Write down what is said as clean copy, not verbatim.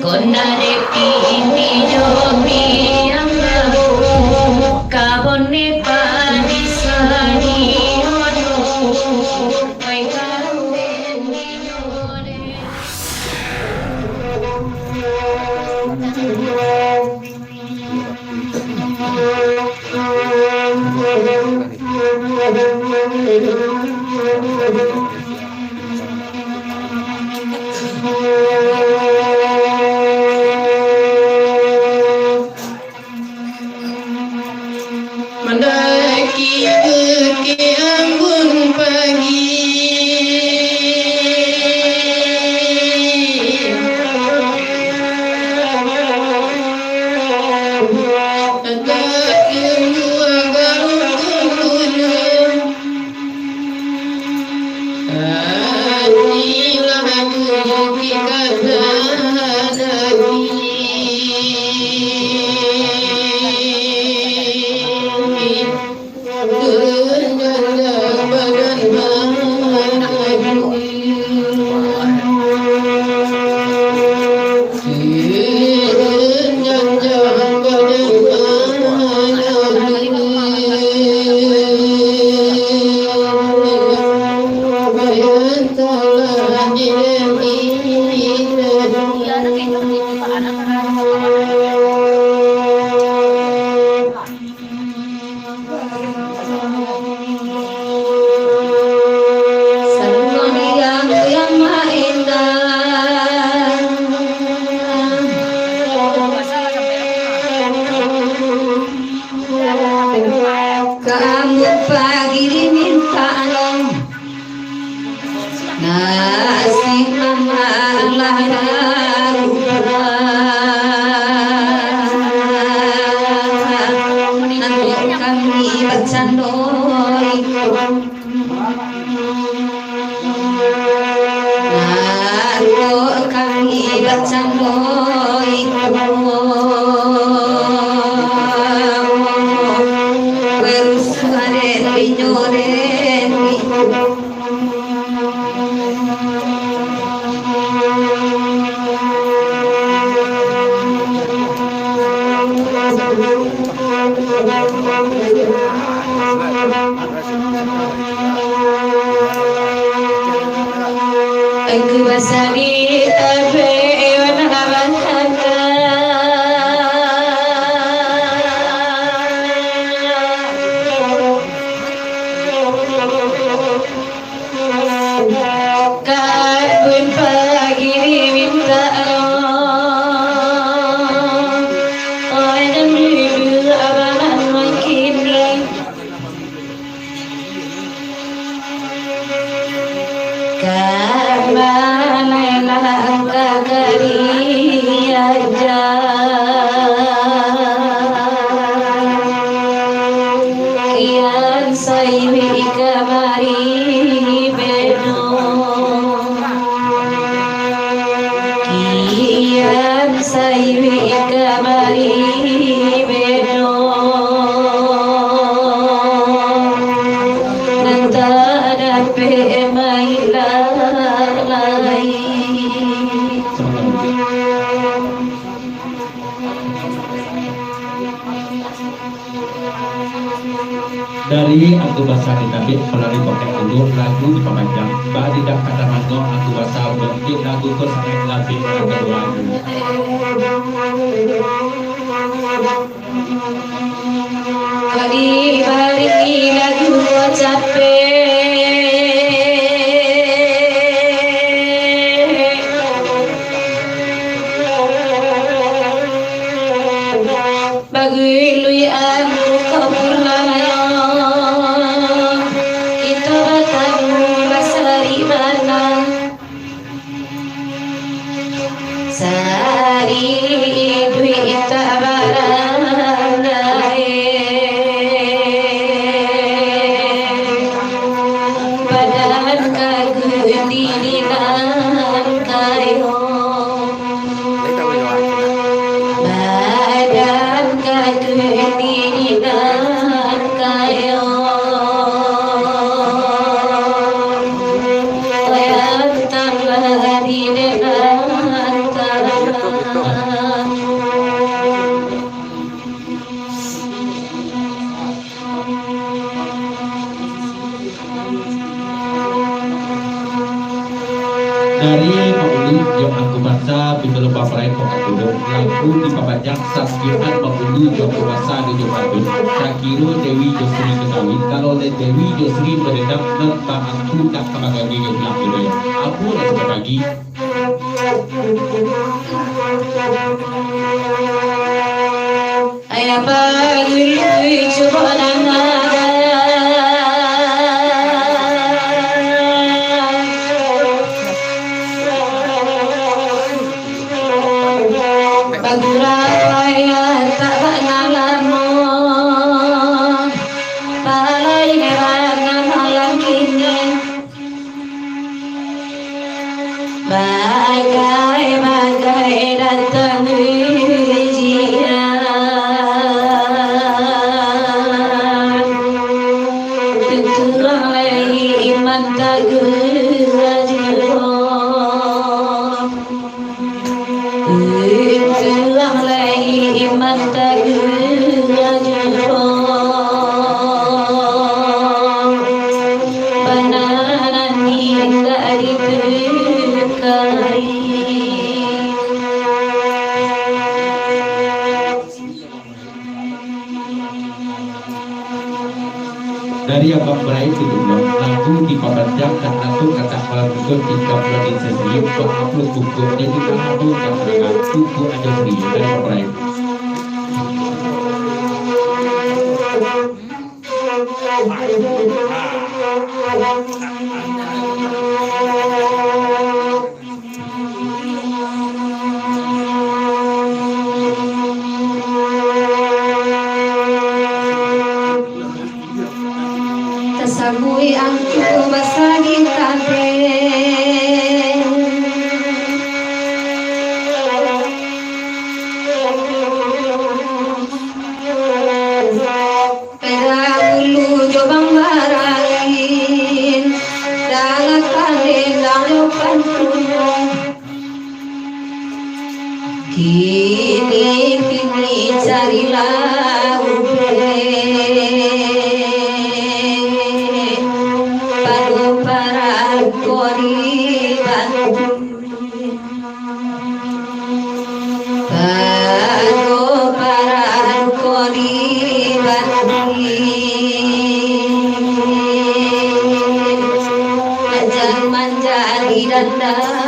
Kondare pini jomi ambabu kabone pani sari ono pai karune minore. Mendaki ke embun pagi, tegak dua garuk inilah bukti kata kamu pagi diminta nasi mama nanti kami bercandoi kami bercandoi aku basani tabe kabun pagi minta dan dulu abangan makin kamana kagari aja kian saywi kamari beno kian saywi kamari beno nanta dape mailalai. Dari aku basa ditabik melalui poket dulu lagu pemanjang bah tidak kata mango aku basa bentuk lagu ko sangat lebih kedua kali bari lagu capek bagi lui aku kepulauan kita bertemu basari mana sari duit tak barangay badan kagundininan kayo badan kagundininan kayo yang tambah di depan tanah Dari Pauli yang aku baca pintu lebah perai kok aku lagu di pabajak saskian Pauli yang aku baca di Jumatun Sakiro Dewi Josri ketahui kalau Dewi Josri beredam tentang aku tak kemagagi yang bilang dulu aku rasa lagi ayah bagi coba Baguraya tak pengalamu Balai merah malam ini Bagai-bagai datang ujian Tentulah lagi iman tak Itulah lagi iman tak Bananan tidak diterkai dari abang berai itu dulu lagu di pabajak dan aku kata pukul 3 sesi untuk upload buku jadi aku tak pernah buku aja sendiri dari berai Tasabui aku basagi kabeh Pedagulu jobang barangin Dalam kalian dalam pantun Kini carilah Padu para kori bantu Padu para kori bantu Ajar manjari danda